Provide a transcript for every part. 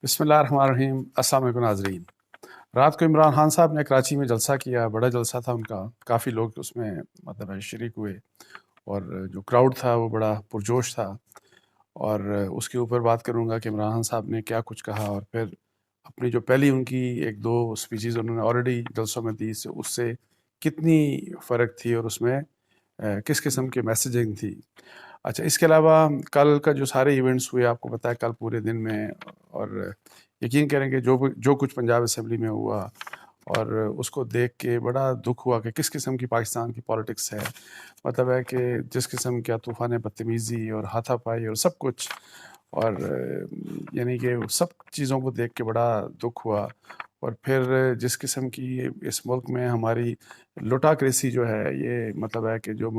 بسم اللہ الرحمن الرحیم۔ السلام علیکم ناظرین۔ رات کو عمران خان صاحب نے کراچی میں جلسہ کیا، بڑا جلسہ تھا ان کا، کافی لوگ اس میں مطلب شریک ہوئے، اور جو کراؤڈ تھا وہ بڑا پرجوش تھا، اور اس کے اوپر بات کروں گا کہ عمران خان صاحب نے کیا کچھ کہا، اور پھر اپنی جو پہلی ان کی ایک دو سپیچز انہوں نے آلریڈی جلسوں میں دی، اس سے کتنی فرق تھی اور اس میں کس قسم کی میسیجنگ تھی۔ اچھا، اس کے علاوہ کل کا جو سارے ایونٹس ہوئے، آپ کو پتہ ہے کل پورے دن میں، اور یقین کریں کہ جو کچھ پنجاب اسمبلی میں ہوا، اور اس کو دیکھ کے بڑا دکھ ہوا کہ کس قسم کی پاکستان کی پالیٹکس ہے۔ مطلب ہے کہ جس قسم کا طوفان بدتمیزی اور ہاتھا پائی اور سب کچھ، اور یعنی کہ سب چیزوں کو دیکھ کے بڑا دکھ ہوا۔ اور پھر جس قسم کی اس ملک میں ہماری لوٹاکریسی جو ہے، یہ مطلب ہے کہ جو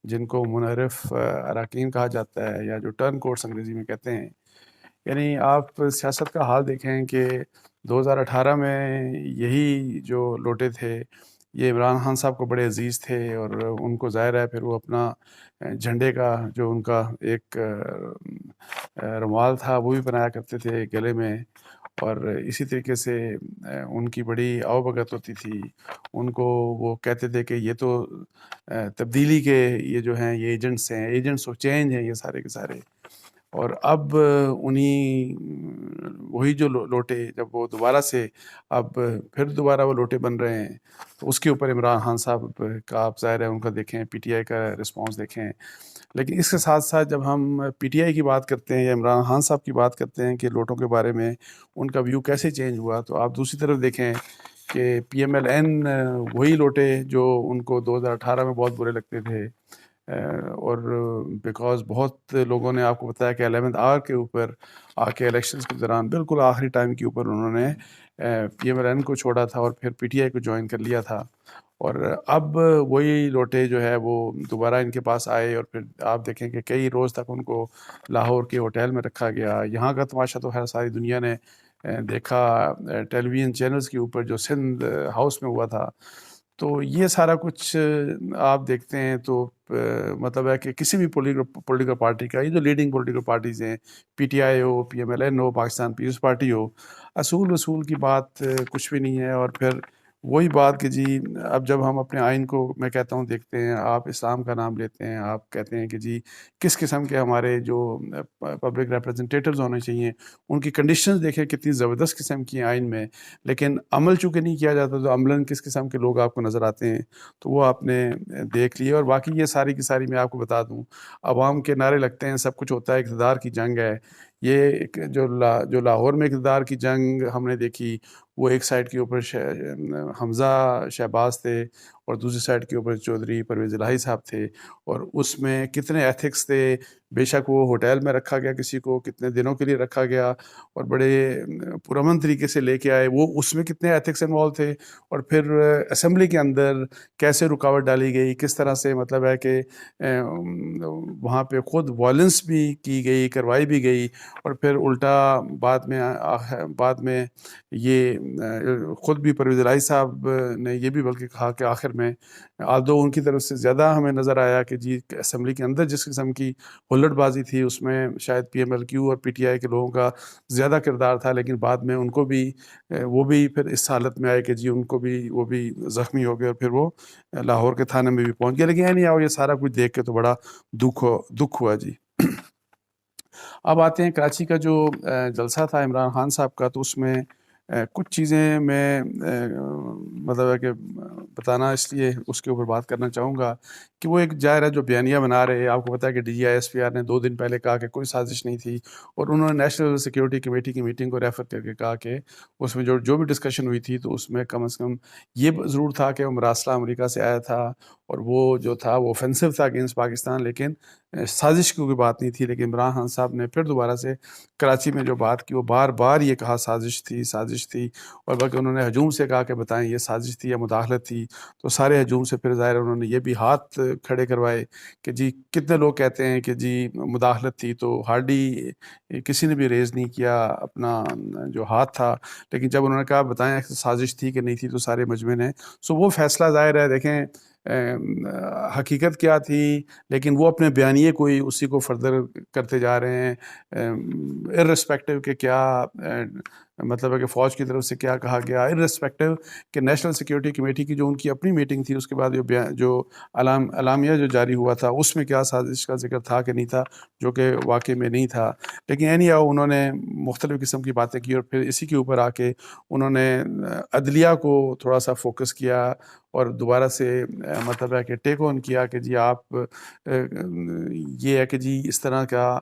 جن کو منحرف اراکین کہا جاتا ہے، یا جو ٹرن کوٹس انگریزی میں کہتے ہیں، یعنی آپ سیاست کا حال دیکھیں کہ 2018 میں یہی جو لوٹے تھے، یہ عمران خان صاحب کو بڑے عزیز تھے، اور ان کو ظاہر ہے پھر وہ اپنا جھنڈے کا جو ان کا ایک رومال تھا وہ بھی بنایا کرتے تھے گلے میں، اور اسی طریقے سے ان کی بڑی آؤ بھگت ہوتی تھی ان کو۔ وہ کہتے تھے کہ یہ تو تبدیلی کے یہ جو ہیں یہ ایجنٹس ہیں، ایجنٹس آف چینج ہیں یہ سارے کے سارے۔ اور اب وہی جو لوٹے جب وہ دوبارہ سے اب پھر دوبارہ وہ لوٹے بن رہے ہیں، تو اس کے اوپر عمران خان صاحب کا آپ ظاہر ہے ان کا دیکھیں، پی ٹی آئی کا رسپانس دیکھیں۔ لیکن اس کے ساتھ ساتھ جب ہم پی ٹی آئی کی بات کرتے ہیں یا عمران خان صاحب کی بات کرتے ہیں کہ لوٹوں کے بارے میں ان کا ویو کیسے چینج ہوا، تو آپ دوسری طرف دیکھیں کہ پی ایم ایل این وہی لوٹے جو ان کو 2018 میں بہت برے لگتے تھے، اور بیکاز بہت لوگوں نے آپ کو بتایا کہ 11 آور کے اوپر آ کے الیکشنز کے دوران بالکل آخری ٹائم کے اوپر انہوں نے پی ایم ایل این کو چھوڑا تھا اور پھر پی ٹی آئی کو جوائن کر لیا تھا۔ اور اب وہی لوٹے جو ہے وہ دوبارہ ان کے پاس آئے، اور پھر آپ دیکھیں کہ کئی روز تک ان کو لاہور کے ہوٹل میں رکھا گیا۔ یہاں کا تماشا تو خیر ساری دنیا نے دیکھا ٹیلی ویژن چینلز کے اوپر جو سندھ ہاؤس میں ہوا تھا۔ تو یہ سارا کچھ آپ دیکھتے ہیں تو مطلب ہے کہ کسی بھی پولیٹیکل پارٹی کا، یہ جو لیڈنگ پولیٹیکل پارٹیز ہیں، پی ٹی آئی ہو، پی ایم ایل این ہو، پاکستان پیپلز پارٹی ہو، اصول کی بات کچھ بھی نہیں ہے۔ اور پھر وہی بات کہ جی اب جب ہم اپنے آئین کو میں کہتا ہوں دیکھتے ہیں، آپ اسلام کا نام لیتے ہیں، آپ کہتے ہیں کہ جی کس قسم کے ہمارے جو پبلک ریپرزنٹیٹیوز ہونے چاہیے ان کی کنڈیشنز دیکھیں کتنی زبردست قسم کی ہیں آئین میں، لیکن عمل چونکہ نہیں کیا جاتا تو عملاً کس قسم کے لوگ آپ کو نظر آتے ہیں، تو وہ آپ نے دیکھ لیے۔ اور باقی یہ ساری کی ساری میں آپ کو بتا دوں، عوام کے نعرے لگتے ہیں، سب کچھ ہوتا ہے، اقتدار کی جنگ ہے۔ یہ جو لاہور میں اقتدار کی جنگ ہم نے دیکھی، وہ ایک سائڈ کے اوپر حمزہ شہباز تھے اور دوسری سائڈ کے اوپر چودھری پرویز الہی صاحب تھے، اور اس میں کتنے ایتھکس تھے۔ بے شک وہ ہوٹل میں رکھا گیا، کسی کو کتنے دنوں کے لیے رکھا گیا اور بڑے پرامن طریقے سے لے کے آئے، وہ اس میں کتنے ایتھکس انوالو تھے۔ اور پھر اسمبلی کے اندر کیسے رکاوٹ ڈالی گئی، کس طرح سے مطلب ہے کہ وہاں پہ خود وائلنس بھی کی گئی، کروائی بھی گئی، اور پھر الٹا بعد میں یہ خود بھی پرویز الہی صاحب نے یہ بھی بلکہ کہا کہ آخر میں آلدو ان کی طرف سے زیادہ ہمیں نظر آیا کہ جی اسمبلی کے اندر جس قسم کی ہلٹ بازی تھی اس میں شاید پی ایم ایل کیو اور پی ٹی آئی کے لوگوں کا زیادہ کردار تھا، لیکن بعد میں ان کو بھی وہ بھی پھر اس حالت میں آئے کہ جی ان کو بھی وہ بھی زخمی ہو گئے، اور پھر وہ لاہور کے تھانے میں بھی پہنچ گیا۔ لیکن نہیں آؤ، یہ سارا کچھ دیکھ کے تو بڑا دکھ ہوا جی۔ اب آتے ہیں کراچی کا جو جلسہ تھا عمران خان صاحب کا، تو اس میں کچھ چیزیں میں مطلب ہے کہ بتانا اس لیے اس کے اوپر بات کرنا چاہوں گا کہ وہ ایک ظاہر ہے جو بیانیہ بنا رہے ہیں۔ آپ کو پتا ہے کہ D G I S P R نے 2 دن پہلے کہا کہ کوئی سازش نہیں تھی، اور انہوں نے نیشنل سیکیورٹی کمیٹی کی میٹنگ کو ریفر کر کے کہا کہ اس میں جو بھی ڈسکشن ہوئی تھی تو اس میں کم از کم یہ ضرور تھا کہ وہ مراسلہ امریکہ سے آیا تھا، اور وہ جو تھا وہ اوفینسو تھا اگینسٹ پاکستان، لیکن سازش کی کوئی بات نہیں تھی۔ لیکن عمران خان صاحب نے پھر دوبارہ سے کراچی میں جو بات کی، وہ بار بار یہ کہا سازش تھی، اور بلکہ انہوں نے ہجوم سے کہا کہ بتائیں یہ سازش تھی یا مداخلت تھی، تو سارے ہجوم سے پھر ظاہر انہوں نے یہ بھی ہاتھ کھڑے کروائے کہ جی کتنے لوگ کہتے ہیں کہ جی مداخلت تھی، تو ہارڈلی کسی نے بھی ریز نہیں کیا اپنا جو ہاتھ تھا، لیکن جب انہوں نے کہا بتائیں سازش تھی کہ نہیں تھی تو سارے مجمع نے وہ فیصلہ ظاہر ہے دیکھیں حقیقت کیا تھی، لیکن وہ اپنے بیانیے کو ہی اسی کو فردر کرتے جا رہے ہیں، ارسپیکٹو کہ کیا مطلب ہے کہ فوج کی طرف سے کیا کہا گیا، ارسپیکٹو کہ نیشنل سیکیورٹی کمیٹی کی جو ان کی اپنی میٹنگ تھی اس کے بعد جو اعلامیہ جو جاری ہوا تھا اس میں کیا سازش کا ذکر تھا کہ نہیں تھا، جو کہ واقعے میں نہیں تھا. لیکن اینی ہاؤ انہوں نے مختلف قسم کی باتیں کی، اور پھر اسی کے اوپر آ کے انہوں نے عدلیہ کو تھوڑا سا فوکس کیا اور دوبارہ سے مطلب ہے کہ ٹیک آن کیا کہ جی آپ یہ ہے کہ جی اس طرح کا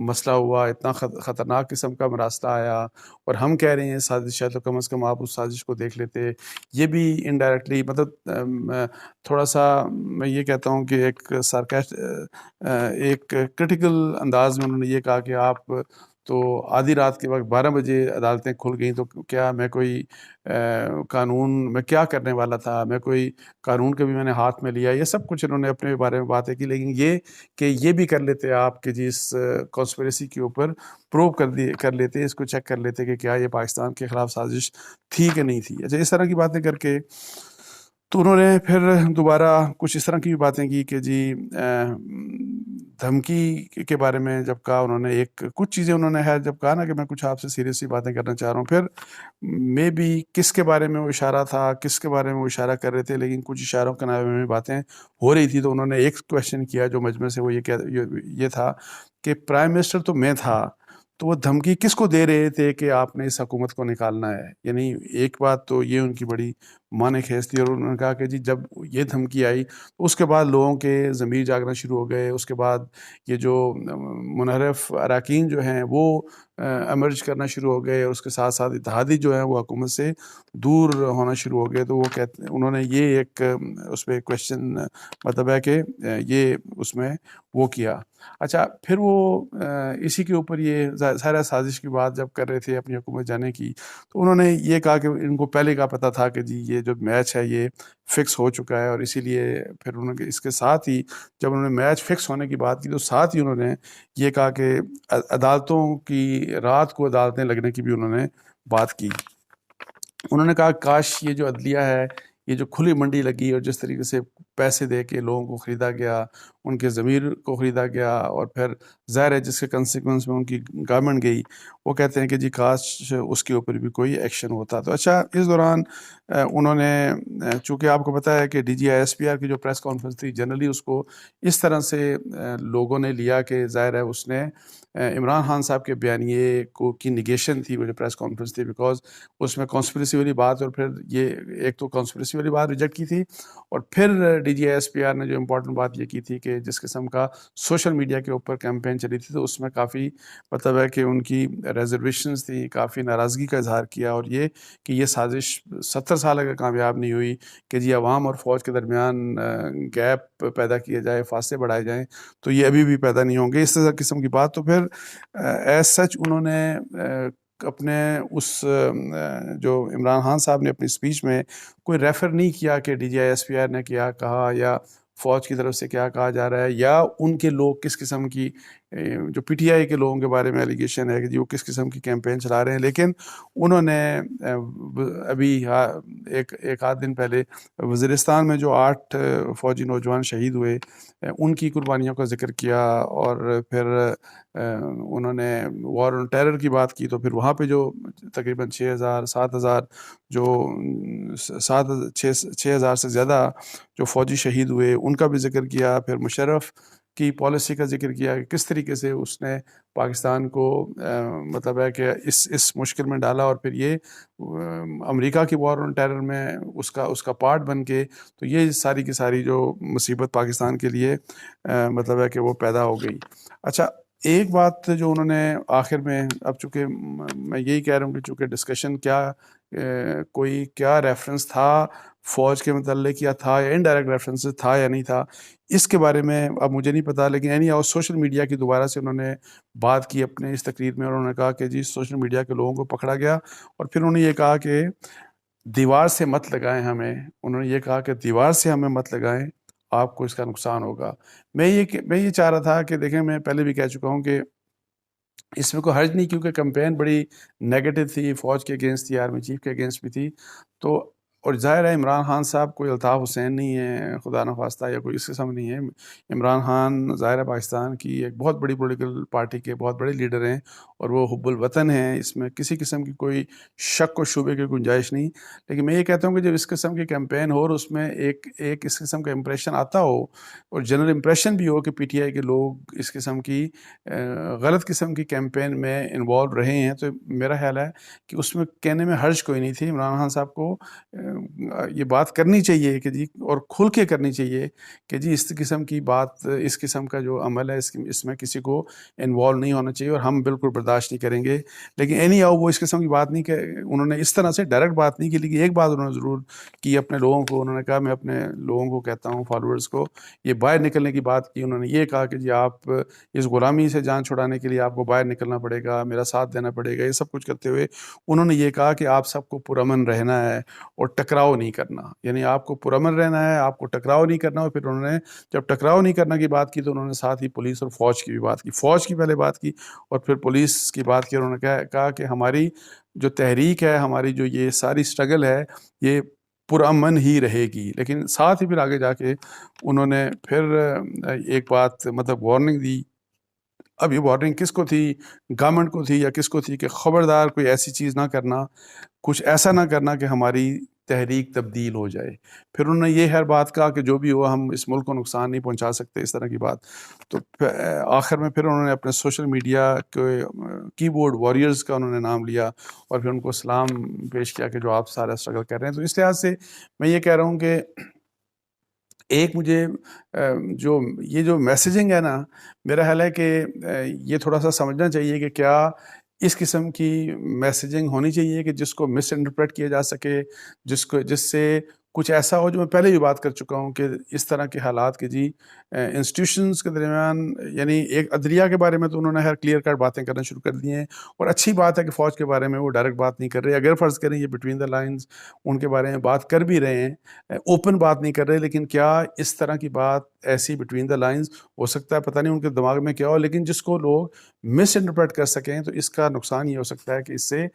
مسئلہ ہوا، اتنا خطرناک قسم کا مراسلہ آیا، اور ہم کہہ رہے ہیں سازش ہے، تو کم از کم آپ اس سازش کو دیکھ لیتے. یہ بھی انڈائریکٹلی مطلب تھوڑا سا میں یہ کہتا ہوں کہ ایک کرٹیکل انداز میں انہوں نے یہ کہا کہ آپ تو آدھی رات کے وقت 12 بجے عدالتیں کھل گئیں، تو کیا میں کوئی قانون میں کیا کرنے والا تھا، میں کوئی قانون کے بھی میں نے ہاتھ میں لیا، یہ سب کچھ انہوں نے اپنے بارے میں باتیں کی. لیکن یہ کہ یہ بھی کر لیتے آپ کہ جی اس کانسپریسی کے اوپر پروو کر لیتے، اس کو چیک کر لیتے کہ کیا یہ پاکستان کے خلاف سازش تھی کہ نہیں تھی. اچھا، اس طرح کی باتیں کر کے تو انہوں نے پھر دوبارہ کچھ اس طرح کی بھی باتیں کی کہ جی دھمکی کے بارے میں جب کہا انہوں نے، کچھ چیزیں انہوں نے ہے جب کہا نا کہ میں کچھ آپ سے سیریسلی باتیں کرنا چاہ رہا ہوں، پھر میں بھی کس کے بارے میں وہ اشارہ تھا، کس کے بارے میں وہ اشارہ کر رہے تھے، لیکن کچھ اشاروں کے نامے میں باتیں ہو رہی تھی. تو انہوں نے ایک کویشچن کیا جو مجمع سے، وہ یہ تھا کہ پرائم منسٹر تو میں تھا، تو وہ دھمکی کس کو دے رہے تھے کہ آپ نے اس حکومت کو نکالنا ہے. یعنی ایک بات تو یہ ان کی بڑی معنی خیز تھی، اور انہوں نے کہا کہ جی جب یہ دھمکی آئی تو اس کے بعد لوگوں کے ضمیر جاگنا شروع ہو گئے، اس کے بعد یہ جو منحرف اراکین جو ہیں وہ ایمرج کرنا شروع ہو گئے، اور اس کے ساتھ ساتھ اتحادی جو ہیں وہ حکومت سے دور ہونا شروع ہو گئے. تو وہ انہوں نے یہ ایک اس پہ کویشچن مطلب ہے کہ یہ اس میں وہ کیا. اچھا، پھر وہ اسی کے اوپر یہ سارا سازش کی بات جب کر رہے تھے اپنی حکومت جانے کی، تو انہوں نے یہ کہا کہ ان کو پہلے کا پتہ تھا کہ جی یہ جو میچ ہے یہ فکس ہو چکا ہے، اور اسی لیے پھر انہوں نے اس کے ساتھ ہی جب انہوں نے میچ فکس ہونے کی بات کی تو ساتھ ہی انہوں نے یہ کہا کہ عدالتوں کی رات کو عدالتیں لگنے کی بھی انہوں نے بات کی. انہوں نے کہا کاش یہ جو عدلیہ ہے یہ جو کھلی منڈی لگی اور جس طریقے سے پیسے دے کے لوگوں کو خریدا گیا، ان کے ضمیر کو خریدا گیا، اور پھر ظاہر ہے جس کے کنسیکوینس میں ان کی گورنمنٹ گئی، وہ کہتے ہیں کہ جی کاش اس کے اوپر بھی کوئی ایکشن ہوتا. تو اچھا، اس دوران انہوں نے چونکہ آپ کو پتہ ہے کہ D G I S P R کی جو پریس کانفرنس تھی جنرلی اس کو اس طرح سے لوگوں نے لیا کہ ظاہر ہے اس نے عمران خان صاحب کے بیانیے کی نگیشن تھی وہ جو پریس کانفرنس تھی، بیکاز اس میں کانسپریسی والی بات، اور پھر یہ ایک تو کانسپریسی والی بات ریجیکٹ کی تھی، اور پھر D G I S P R نے جو امپورٹنٹ بات یہ کی تھی کہ جس قسم کا سوشل میڈیا کے اوپر کیمپین چلی تھی تو اس میں کافی مطلب ہے کہ ان کی ریزرویشنز تھیں، کافی ناراضگی کا اظہار کیا، اور یہ کہ یہ سازش 70 سال اگر کامیاب نہیں ہوئی کہ جی عوام اور فوج کے درمیان گیپ پیدا کیا جائے، فاصلے بڑھائے جائیں، تو یہ ابھی بھی پیدا نہیں ہوں گے، اس طرح قسم کی بات. تو پھر ایز سچ انہوں نے اپنے اس جو عمران خان صاحب نے اپنی اسپیچ میں کوئی ریفر نہیں کیا کہ D G I S P R نے کیا کہا، یا فوج کی طرف سے کیا کہا جا رہا ہے، یا ان کے لوگ کس قسم کی جو پی ٹی آئی کے لوگوں کے بارے میں ایلیگیشن ہے کہ جی وہ کس قسم کی کیمپین چلا رہے ہیں. لیکن انہوں نے ابھی ایک آدھ دن پہلے وزیرستان میں جو 8 فوجی نوجوان شہید ہوئے ان کی قربانیوں کا ذکر کیا، اور پھر انہوں نے وار آن ٹیرر کی بات کی. تو پھر وہاں پہ جو تقریباً 6,000 سے زیادہ جو فوجی شہید ہوئے ان کا بھی ذکر کیا. پھر مشرف کی پالیسی کا ذکر کیا کہ کس طریقے سے اس نے پاکستان کو مطلب ہے کہ اس مشکل میں ڈالا، اور پھر یہ امریکہ کی وار آن ٹیرر میں اس کا پارٹ بن کے، تو یہ ساری کی ساری جو مصیبت پاکستان کے لیے مطلب ہے کہ وہ پیدا ہو گئی. اچھا، ایک بات جو انہوں نے آخر میں، اب چونکہ میں یہی کہہ رہا ہوں کہ چونکہ ڈسکشن کوئی کیا ریفرنس تھا فوج کے متعلق، یا تھا یا انڈائریکٹ ریفرنس تھا یا نہیں تھا، اس کے بارے میں اب مجھے نہیں پتا. لیکن اینی ہاؤ سوشل میڈیا کی دوبارہ سے انہوں نے بات کی اپنے اس تقریر میں، اور انہوں نے کہا کہ جی سوشل میڈیا کے لوگوں کو پکڑا گیا، اور پھر انہوں نے یہ کہا کہ دیوار سے مت لگائیں ہمیں. انہوں نے یہ کہا کہ دیوار سے ہمیں مت لگائیں، آپ کو اس کا نقصان ہوگا. میں یہ چاہ رہا تھا کہ دیکھیں، میں پہلے بھی کہہ چکا ہوں کہ اس میں کوئی حرج نہیں، کیونکہ کمپین بڑی نیگیٹو تھی، فوج کے اگینسٹ تھی، آرمی چیف کے اگینسٹ بھی تھی. تو اور ظاہر ہے عمران خان صاحب کوئی الطاف حسین نہیں ہے خدا نخواستہ، یا کوئی اس قسم نہیں ہے. عمران خان ظاہر ہے پاکستان کی ایک بہت بڑی پولیٹیکل پارٹی کے بہت بڑے لیڈر ہیں، اور وہ حب الوطن ہیں، اس میں کسی قسم کی کوئی شک و شبے کی گنجائش نہیں. لیکن میں یہ کہتا ہوں کہ جب اس قسم کی کیمپین ہو اور اس میں ایک اس قسم کا امپریشن آتا ہو، اور جنرل امپریشن بھی ہو کہ پی ٹی آئی کے لوگ اس قسم کی غلط قسم کی کیمپین میں انوالو رہے ہیں، تو میرا خیال ہے کہ اس میں کہنے میں حرج کوئی نہیں تھی. عمران خان صاحب کو یہ بات کرنی چاہیے کہ جی، اور کھل کے کرنی چاہیے کہ جی اس قسم کی بات، اس قسم کا جو عمل ہے اس میں کسی کو انوالو نہیں ہونا چاہیے، اور ہم بالکل برداشت نہیں کریں گے. لیکن اینی ہاؤ وہ اس قسم کی بات نہیں کہ انہوں نے اس طرح سے ڈائریکٹ بات نہیں کی، لیکن ایک بات انہوں نے ضرور کی اپنے لوگوں کو. انہوں نے کہا، میں اپنے لوگوں کو کہتا ہوں، فالوورز کو، یہ باہر نکلنے کی بات کی. انہوں نے یہ کہا کہ جی آپ اس غلامی سے جان چھڑانے کے لیے آپ کو باہر نکلنا پڑے گا، میرا ساتھ دینا پڑے گا. یہ سب کچھ کرتے ہوئے انہوں نے یہ کہا کہ آپ سب کو پرامن رہنا ہے اور ٹکراؤ نہیں کرنا، یعنی آپ کو پرامن رہنا ہے، آپ کو ٹکراؤ نہیں کرنا. اور پھر انہوں نے جب ٹکراؤ نہیں کرنا کی بات کی تو انہوں نے ساتھ ہی پولیس اور فوج کی بھی بات کی. فوج کی پہلے بات کی اور پھر پولیس کی بات کی. انہوں نے کہا کہ ہماری جو تحریک ہے، ہماری جو یہ ساری سٹرگل ہے، یہ پرامن ہی رہے گی. لیکن ساتھ ہی پھر آگے جا کے انہوں نے پھر ایک بات مطلب وارننگ دی. اب یہ وارننگ کس کو تھی؟ گورنمنٹ کو تھی یا کس کو تھی؟ کہ خبردار کوئی ایسی چیز نہ کرنا، کچھ ایسا نہ کرنا کہ ہماری تحریک تبدیل ہو جائے. پھر انہوں نے یہ ہر بات کہا کہ جو بھی ہو ہم اس ملک کو نقصان نہیں پہنچا سکتے، اس طرح کی بات. تو آخر میں پھر انہوں نے اپنے سوشل میڈیا کے کی بورڈ واریئرز کا انہوں نے نام لیا اور پھر ان کو سلام پیش کیا کہ جو آپ سارا اسٹرگل کر رہے ہیں. تو اس لحاظ سے میں یہ کہہ رہا ہوں کہ ایک مجھے جو میسیجنگ ہے نا، میرا خیال ہے کہ یہ تھوڑا سا سمجھنا چاہیے کہ کیا اس قسم کی میسیجنگ ہونی چاہیے کہ جس کو مس انٹرپریٹ کیا جا سکے، جس سے کچھ ایسا ہو، جو میں پہلے بھی بات کر چکا ہوں کہ اس طرح کے حالات کہ جی انسٹیٹیوشنز کے درمیان، یعنی ایک عدلیہ کے بارے میں تو انہوں نے ہر کلیئر کٹ باتیں کرنا شروع کر دی ہیں، اور اچھی بات ہے کہ فوج کے بارے میں وہ ڈائریکٹ بات نہیں کر رہے. اگر فرض کریں یہ بٹوین دا لائنز ان کے بارے میں بات کر بھی رہے ہیں، اوپن بات نہیں کر رہے، لیکن کیا اس طرح کی بات ایسی بٹوین دا لائنز ہو سکتا ہے؟ پتہ نہیں ان کے دماغ میں کیا ہو، لیکن جس کو لوگ مس انٹرپریٹ کر سکیں تو اس کا نقصان یہ ہو سکتا ہے کہ اس سے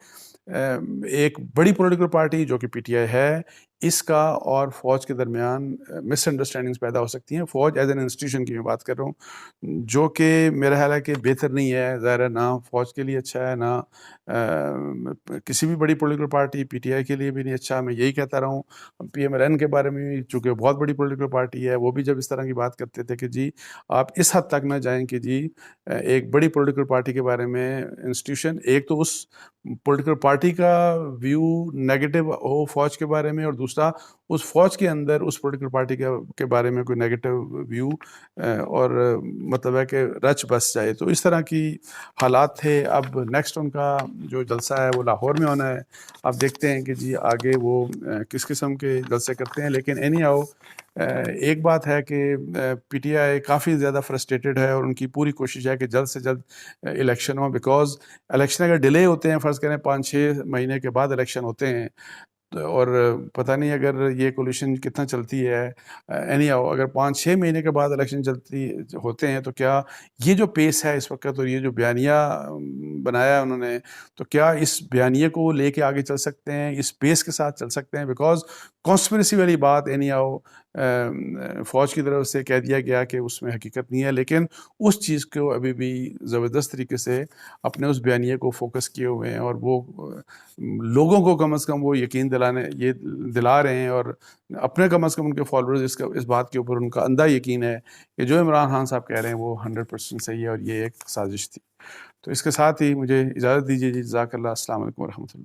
ایک بڑی پولیٹیکل پارٹی جو کہ پی ٹی آئی ہے، اس کا اور فوج کے درمیان مس انڈرسٹینڈنگز پیدا ہو سکتی ہیں. فوج ایز این انسٹیٹیوشن کی میں بات کر رہا ہوں، جو کہ میرا خیال ہے کہ بہتر نہیں ہے. ظاہر ہے نہ فوج کے لیے اچھا ہے، نہ کسی بھی بڑی پولیٹیکل پارٹی پی ٹی آئی کے لیے بھی نہیں اچھا. میں یہی کہتا رہا ہوں. پی ایم ایل این کے بارے میں بھی، چونکہ بہت بڑی پولیٹیکل پارٹی ہے، وہ بھی جب اس طرح کی بات کرتے تھے کہ جی آپ اس حد تک نہ جائیں کہ جی ایک بڑی پولیٹیکل پارٹی کے بارے میں انسٹیٹیوشن، ایک تو اس پولیٹیکل پارٹی کا ویو نیگیٹو ہو فوج کے بارے میں، اور دوسرا اس فوج کے اندر اس پولیٹیکل پارٹی کے بارے میں کوئی نیگیٹو ویو اور مطلب ہے کہ رچ بس جائے. تو اس طرح کی حالات تھے. اب نیکسٹ ان کا جو جلسہ ہے وہ لاہور میں ہونا ہے. اب دیکھتے ہیں کہ جی آگے وہ کس قسم کے جلسے کرتے ہیں. لیکن اینی ہاؤ ایک بات ہے کہ پی ٹی آئی کافی زیادہ فرسٹریٹڈ ہے، اور ان کی پوری کوشش ہے کہ جلد سے جلد الیکشن ہو. بیکاز الیکشن اگر ڈیلے ہوتے ہیں، فرض کریں 5-6 مہینے کے بعد الیکشن ہوتے ہیں، اور پتہ نہیں اگر یہ کولیشن کتنا چلتی ہے. اینی ہاؤ اگر 5-6 مہینے کے بعد الیکشن ہوتے ہیں تو کیا یہ جو پیس ہے اس وقت، اور یہ جو بیانیہ بنایا ہے انہوں نے، تو کیا اس بیانیے کو لے کے آگے چل سکتے ہیں، اس پیس کے ساتھ چل سکتے ہیں؟ بیکاز کانسپریسی والی بات اینی ہاؤ فوج کی طرف سے کہہ دیا گیا کہ اس میں حقیقت نہیں ہے، لیکن اس چیز کو ابھی بھی زبردست طریقے سے اپنے اس بیانیے کو فوکس کیے ہوئے ہیں، اور وہ لوگوں کو کم از کم وہ یقین دلا رہے ہیں، اور اپنے کم از کم ان کے فالوورز اس بات کے اوپر ان کا اندھا یقین ہے کہ جو عمران خان صاحب کہہ رہے ہیں وہ 100% صحیح ہے اور یہ ایک سازش تھی. تو اس کے ساتھ ہی مجھے اجازت دیجیے جی. جزاک اللہ. السلام علیکم ورحمۃ اللہ.